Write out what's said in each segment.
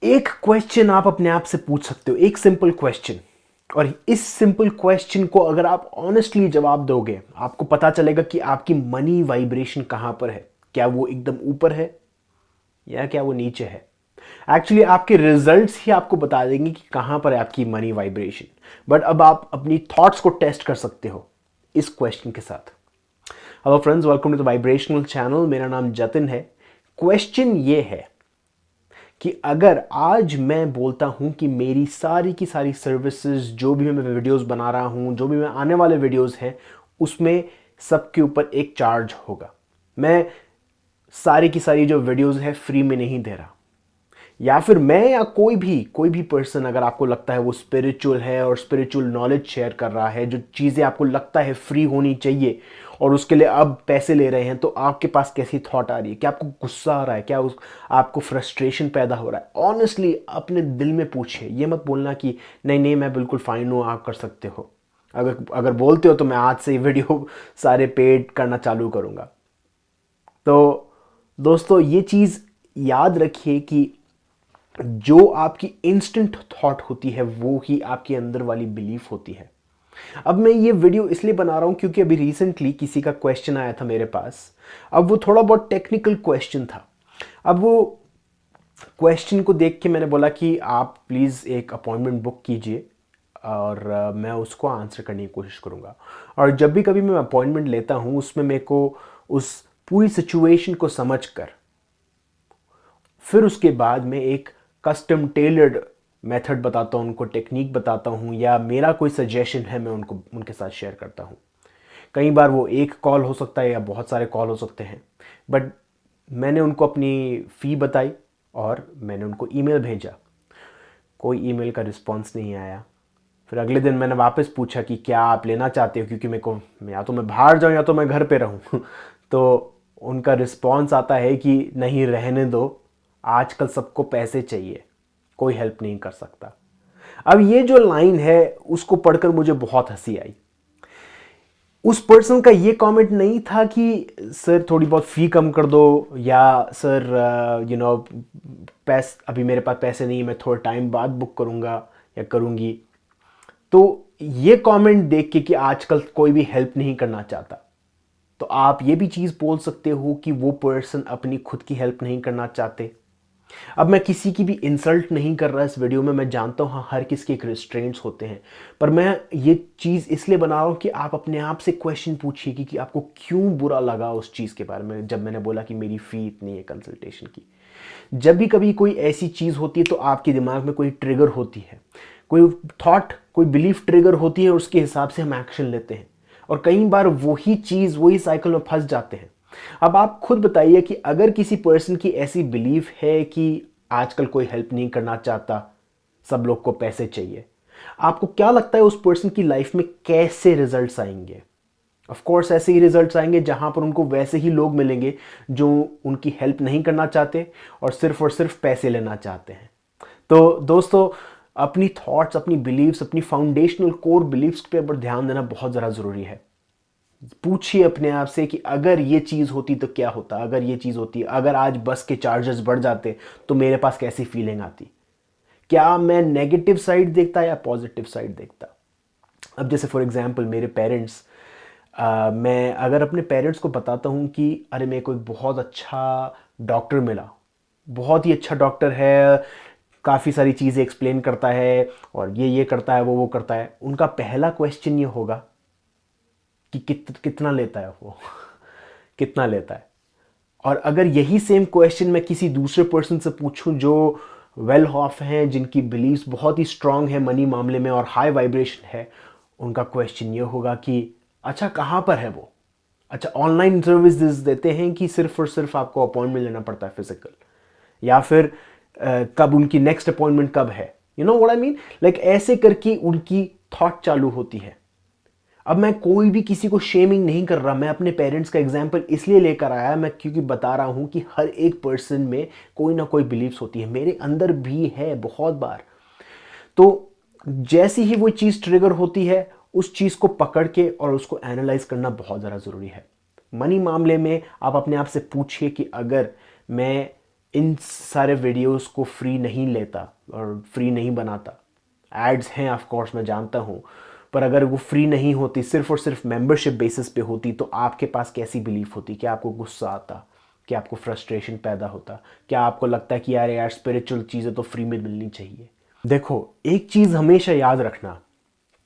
एक क्वेश्चन आप अपने आप से पूछ सकते हो, एक सिंपल क्वेश्चन। और इस सिंपल क्वेश्चन को अगर आप ऑनेस्टली जवाब दोगे, आपको पता चलेगा कि आपकी मनी वाइब्रेशन कहां पर है। क्या वो एकदम ऊपर है या क्या वो नीचे है। एक्चुअली आपके रिजल्ट्स ही आपको बता देंगे कि कहां पर है आपकी मनी वाइब्रेशन। बट अब आप अपनी थॉट्स को टेस्ट कर सकते हो इस क्वेश्चन के साथ। Hello friends, welcome to the vibrational channel. मेरा नाम जतिन है। क्वेश्चन ये है कि अगर आज मैं बोलता हूं कि मेरी सारी की सारी सर्विसेज, जो भी मैं वीडियोस बना रहा हूं, जो भी मैं आने वाले वीडियोस हैं, उसमें सबके ऊपर एक चार्ज होगा। मैं सारी की सारी जो वीडियोस है फ्री में नहीं दे रहा। या फिर मैं या कोई भी पर्सन, अगर आपको लगता है वो स्पिरिचुअल है और स्पिरिचुअल नॉलेज शेयर कर रहा है, जो चीज़ें आपको लगता है फ्री होनी चाहिए और उसके लिए अब पैसे ले रहे हैं, तो आपके पास कैसी थॉट आ रही है? क्या आपको गुस्सा आ रहा है? क्या आपको फ्रस्ट्रेशन पैदा हो रहा है? ऑनेस्टली अपने दिल में पूछिए। ये मत बोलना कि नहीं नहीं मैं बिल्कुल फाइन हूँ, आप कर सकते हो। अगर अगर बोलते हो तो मैं आज से ये वीडियो सारे पेड करना चालू करूँगा। तो दोस्तों, ये चीज़ याद रखिए कि जो आपकी इंस्टेंट थॉट होती है वो ही आपके अंदर वाली बिलीफ होती है। अब मैं ये वीडियो इसलिए बना रहा हूं क्योंकि अभी रिसेंटली किसी का क्वेश्चन आया था मेरे पास। अब वो थोड़ा बहुत टेक्निकल क्वेश्चन था। अब वो क्वेश्चन को देख के मैंने बोला कि आप प्लीज़ एक अपॉइंटमेंट बुक कीजिए और मैं उसको आंसर करने की कोशिश करूँगा। और जब भी कभी मैं अपॉइंटमेंट लेता हूँ उसमें मेरे को उस पूरी सिचुएशन को समझ कर फिर उसके बाद में एक कस्टम टेलर्ड मेथड बताता हूँ उनको, टेक्निक बताता हूँ, या मेरा कोई सजेशन है मैं उनको उनके साथ शेयर करता हूँ। कई बार वो एक कॉल हो सकता है या बहुत सारे कॉल हो सकते हैं। बट मैंने उनको अपनी फ़ी बताई और मैंने उनको ईमेल भेजा। कोई ईमेल का रिस्पॉन्स नहीं आया। फिर अगले दिन मैंने वापस पूछा कि क्या आप लेना चाहते हो, क्योंकि मेरे को या तो मैं बाहर जाऊँ या तो मैं घर पे रहूँ। तो उनका रिस्पॉन्स आता है कि नहीं रहने दो, आजकल सबको पैसे चाहिए, कोई हेल्प नहीं कर सकता। अब ये जो लाइन है उसको पढ़कर मुझे बहुत हंसी आई। उस पर्सन का ये कमेंट नहीं था कि सर थोड़ी बहुत फ़ी कम कर दो, या सर अभी मेरे पास पैसे नहीं है, मैं थोड़ा टाइम बाद बुक करूँगा या करूँगी। तो ये कमेंट देख के कि आजकल कोई भी हेल्प नहीं करना चाहता, तो आप ये भी चीज़ बोल सकते हो कि वो पर्सन अपनी खुद की हेल्प नहीं करना चाहते। अब मैं किसी की भी इंसल्ट नहीं कर रहा इस वीडियो में। मैं जानता हूँ हाँ, हर किसी के रिस्ट्रेंट्स होते हैं। पर मैं ये चीज़ इसलिए बना रहा हूँ कि आप अपने आप से क्वेश्चन पूछिए कि आपको क्यों बुरा लगा उस चीज़ के बारे में जब मैंने बोला कि मेरी फ़ी इतनी है कंसल्टेशन की। जब भी कभी कोई ऐसी चीज़ होती है तो आपके दिमाग में कोई ट्रिगर होती है, कोई थॉट, कोई बिलीफ ट्रिगर होती है, और उसके हिसाब से हम एक्शन लेते हैं। और कई बार वही चीज़, वही साइकिल में फंस जाते हैं। अब आप खुद बताइए कि अगर किसी पर्सन की ऐसी बिलीफ है कि आजकल कोई हेल्प नहीं करना चाहता, सब लोग को पैसे चाहिए, आपको क्या लगता है उस पर्सन की लाइफ में कैसे रिजल्ट्स आएंगे? ऑफ कोर्स ऐसे ही रिजल्ट्स आएंगे जहां पर उनको वैसे ही लोग मिलेंगे जो उनकी हेल्प नहीं करना चाहते और सिर्फ पैसे लेना चाहते हैं। तो दोस्तों, अपनी थॉट्स, अपनी बिलीव्स, अपनी फाउंडेशनल कोर बिलीव्स पे ऊपर ध्यान देना बहुत ज़्यादा ज़रूरी है। पूछिए अपने आप से कि अगर ये चीज़ होती तो क्या होता, अगर ये चीज़ होती, अगर आज बस के चार्जेस बढ़ जाते तो मेरे पास कैसी फीलिंग आती। क्या मैं नेगेटिव साइड देखता या पॉजिटिव साइड देखता? अब जैसे फॉर एग्जांपल मेरे पेरेंट्स, मैं अगर अपने पेरेंट्स को बताता हूँ कि अरे मेरे को एक बहुत अच्छा डॉक्टर मिला, बहुत ही अच्छा डॉक्टर है, काफ़ी सारी चीज़ें एक्सप्लेन करता है और ये करता है, वो करता है, उनका पहला क्वेश्चन ये होगा कि कितना लेता है वो। कितना लेता है। और अगर यही सेम क्वेश्चन मैं किसी दूसरे पर्सन से पूछूं जो वेल ऑफ हैं, जिनकी बिलीव्स बहुत ही स्ट्रांग है मनी मामले में और हाई वाइब्रेशन है, उनका क्वेश्चन ये होगा कि अच्छा कहाँ पर है वो? अच्छा ऑनलाइन सर्विसेज देते हैं कि सिर्फ और सिर्फ आपको अपॉइंटमेंट लेना पड़ता है फिजिकल? या फिर कब उनकी नेक्स्ट अपॉइंटमेंट कब है? You know what I mean? Like ऐसे करके उनकी थॉट चालू होती है। अब मैं कोई भी किसी को शेमिंग नहीं कर रहा, मैं अपने पेरेंट्स का एग्जाम्पल इसलिए लेकर आया मैं क्योंकि बता रहा हूं कि हर एक पर्सन में कोई ना कोई बिलीव्स होती है, मेरे अंदर भी है बहुत बार। तो जैसी ही वो चीज़ ट्रिगर होती है, उस चीज़ को पकड़ के और उसको एनालाइज करना बहुत ज़्यादा ज़रूरी है। मनी मामले में आप अपने आप से पूछिए कि अगर मैं इन सारे वीडियोस को फ्री नहीं लेता और फ्री नहीं बनाता। एड्स हैं ऑफ कोर्स, मैं जानता हूँ, पर अगर वो फ्री नहीं होती, सिर्फ और सिर्फ मेंबरशिप बेसिस पे होती, तो आपके पास कैसी बिलीफ होती? क्या आपको गुस्सा आता? क्या आपको फ्रस्ट्रेशन पैदा होता? क्या आपको लगता है कि यार यार स्पिरिचुअल चीज़ें तो फ्री में मिलनी चाहिए? देखो, एक चीज़ हमेशा याद रखना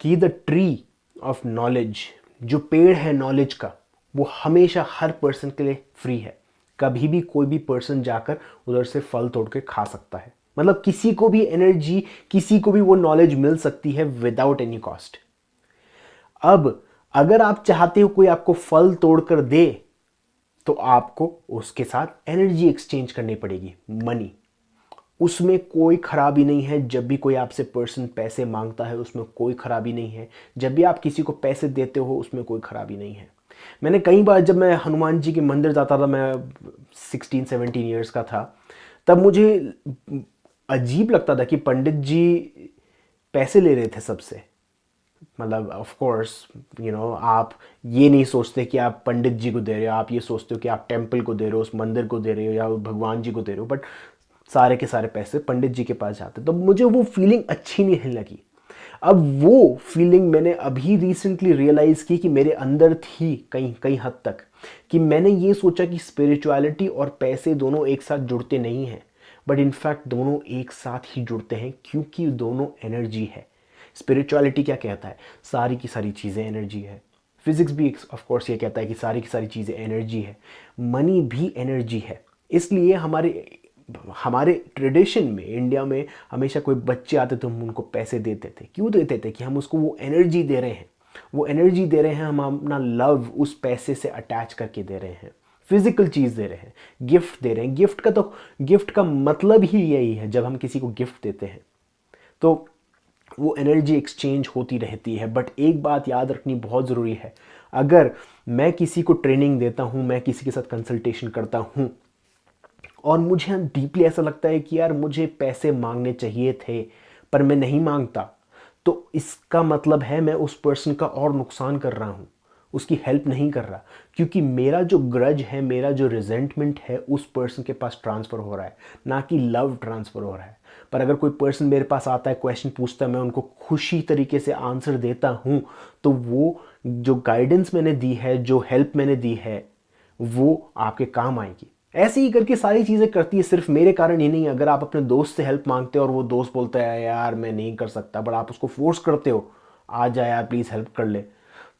कि द ट्री ऑफ नॉलेज, जो पेड़ है नॉलेज का, वो हमेशा हर पर्सन के लिए फ्री है। कभी भी कोई भी पर्सन जाकर उधर से फल तोड़ के खा सकता है। मतलब किसी को भी एनर्जी, किसी को भी वो नॉलेज मिल सकती है विदाउट एनी कॉस्ट। अब अगर आप चाहते हो कोई आपको फल तोड़कर दे, तो आपको उसके साथ एनर्जी एक्सचेंज करनी पड़ेगी, मनी। उसमें कोई खराबी नहीं है। जब भी कोई आपसे पर्सन पैसे मांगता है, उसमें कोई खराबी नहीं है। जब भी आप किसी को पैसे देते हो, उसमें कोई खराबी नहीं है। मैंने कई बार, जब मैं हनुमान जी के मंदिर जाता था, मैं 16-17 ईयर्स का था, तब मुझे अजीब लगता था कि पंडित जी पैसे ले रहे थे सबसे। मतलब ऑफ कोर्स, आप ये नहीं सोचते कि आप पंडित जी को दे रहे हो, आप ये सोचते हो कि आप टेंपल को दे रहे हो, उस मंदिर को दे रहे हो या भगवान जी को दे रहे हो, बट सारे के सारे पैसे पंडित जी के पास जाते। तो मुझे वो फीलिंग अच्छी नहीं लगी। अब वो फीलिंग मैंने अभी रिसेंटली रियलाइज की कि मेरे अंदर थी कहीं कहीं हद तक, कि मैंने ये सोचा कि स्पिरिचुअलिटी और पैसे दोनों एक साथ जुड़ते नहीं हैं, बट इनफैक्ट दोनों एक साथ ही जुड़ते हैं, क्योंकि दोनों एनर्जी है। स्पिरिचुअलिटी क्या कहता है? सारी की सारी चीज़ें एनर्जी है। फिजिक्स भी ऑफ कोर्स ये कहता है कि सारी की सारी चीज़ें एनर्जी है। मनी भी एनर्जी है। इसलिए हमारे हमारे ट्रेडिशन में, इंडिया में, हमेशा कोई बच्चे आते तो हम उनको पैसे देते थे। क्यों देते थे? कि हम उसको वो एनर्जी दे रहे हैं। वो एनर्जी दे रहे हैं, हम अपना लव उस पैसे से अटैच करके दे रहे हैं। फिजिकल चीज़ दे रहे हैं, गिफ्ट दे रहे हैं। गिफ्ट का मतलब ही यही है। जब हम किसी को गिफ्ट देते हैं तो वो एनर्जी एक्सचेंज होती रहती है। बट एक बात याद रखनी बहुत ज़रूरी है, अगर मैं किसी को ट्रेनिंग देता हूँ, मैं किसी के साथ कंसल्टेशन करता हूँ, और मुझे डीपली ऐसा लगता है कि यार मुझे पैसे मांगने चाहिए थे पर मैं नहीं मांगता, तो इसका मतलब है मैं उस पर्सन का और नुकसान कर रहा हूँ, उसकी हेल्प नहीं कर रहा। क्योंकि मेरा जो ग्रज है, मेरा जो रिजेंटमेंट है, उस पर्सन के पास ट्रांसफ़र हो रहा है, ना कि लव ट्रांसफ़र हो रहा है। पर अगर कोई पर्सन मेरे पास आता है, क्वेश्चन पूछता है, मैं उनको खुशी तरीके से आंसर देता हूँ, तो वो जो गाइडेंस मैंने दी है, जो हेल्प मैंने दी है, वो आपके काम आएगी। ऐसे ही करके सारी चीज़ें करती है। सिर्फ मेरे कारण ही नहीं, अगर आप अपने दोस्त से हेल्प मांगते हो और वो दोस्त बोलता है यार मैं नहीं कर सकता, बट आप उसको फोर्स करते हो, आ जा यार प्लीज़ हेल्प कर ले,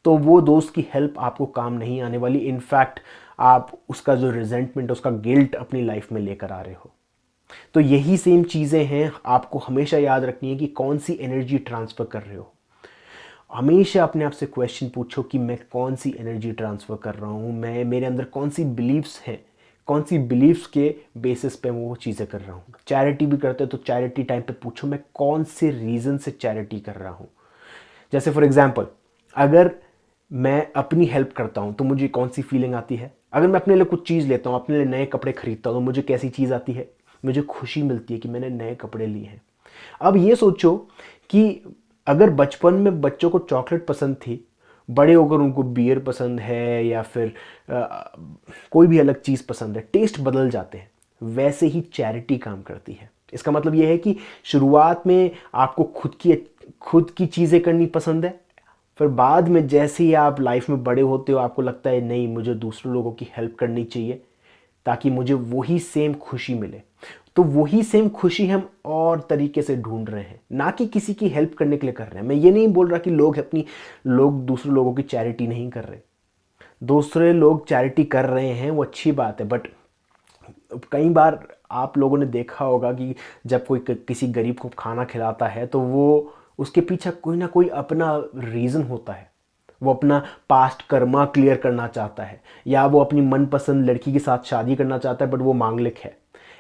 तो वो दोस्त की हेल्प आपको काम नहीं आने वाली। इनफैक्ट आप उसका जो रिजेंटमेंट, उसका गिल्ट अपनी लाइफ में लेकर आ रहे हो। तो यही सेम चीज़ें हैं, आपको हमेशा याद रखनी है कि कौन सी एनर्जी ट्रांसफ़र कर रहे हो। हमेशा अपने आप से क्वेश्चन पूछो कि मैं कौन सी एनर्जी ट्रांसफ़र कर रहा हूँ, मैं, मेरे अंदर कौन सी बिलीव्स हैं, कौन सी बिलीव्स के बेसिस पे मैं वो चीज़ें कर रहा हूँ। चैरिटी भी करते हो तो चैरिटी टाइम पे पूछो मैं कौन से रीज़न से चैरिटी कर रहा हूँ। जैसे फॉर एग्जांपल, अगर मैं अपनी हेल्प करता हूँ तो मुझे कौन सी फीलिंग आती है? अगर मैं अपने लिए कुछ चीज़ लेता हूँ, अपने लिए नए कपड़े खरीदता हूँ, तो मुझे कैसी चीज़ आती है? मुझे खुशी मिलती है कि मैंने नए कपड़े लिए हैं। अब ये सोचो कि अगर बचपन में बच्चों को चॉकलेट पसंद थी, बड़े होकर उनको बियर पसंद है या फिर कोई भी अलग चीज़ पसंद है, टेस्ट बदल जाते हैं। वैसे ही चैरिटी काम करती है। इसका मतलब यह है कि शुरुआत में आपको खुद की चीज़ें करनी पसंद है, फिर बाद में जैसे ही आप लाइफ में बड़े होते हो, आपको लगता है नहीं मुझे दूसरे लोगों की हेल्प करनी चाहिए ताकि मुझे वही सेम खुशी मिले। तो वही सेम खुशी हम और तरीके से ढूंढ रहे हैं, ना कि किसी की हेल्प करने के लिए कर रहे हैं। मैं ये नहीं बोल रहा कि लोग दूसरे लोगों की चैरिटी नहीं कर रहे। दूसरे लोग चैरिटी कर रहे हैं, वो अच्छी बात है, बट कई बार आप लोगों ने देखा होगा कि जब कोई किसी गरीब को खाना खिलाता है तो वो उसके पीछे कोई ना कोई अपना रीज़न होता है। वो अपना पास्ट कर्मा क्लियर करना चाहता है, या वो अपनी मनपसंद लड़की के साथ शादी करना चाहता है बट वो मांगलिक है।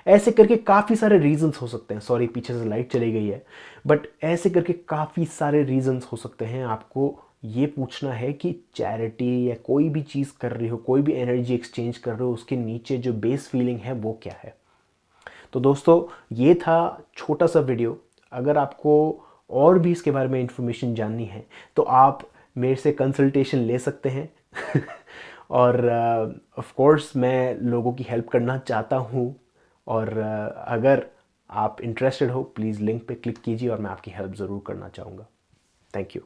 ऐसे करके काफ़ी सारे रीजंस हो सकते हैं। सॉरी पीछे से लाइट चली गई है, बट ऐसे करके काफ़ी सारे रीजंस हो सकते हैं। आपको ये पूछना है कि चैरिटी या कोई भी चीज़ कर रही हो, कोई भी एनर्जी एक्सचेंज कर रहे हो, उसके नीचे जो बेस फीलिंग है वो क्या है। तो दोस्तों, ये था छोटा सा वीडियो। अगर आपको और भी इसके बारे में इंफॉर्मेशन जाननी है तो आप मेरे से कंसल्टेशन ले सकते हैं और ऑफ कोर्स मैं लोगों की हेल्प करना चाहता हूँ, और अगर आप इंटरेस्टेड हो प्लीज़ लिंक पे क्लिक कीजिए और मैं आपकी हेल्प ज़रूर करना चाहूँगा। Thank you.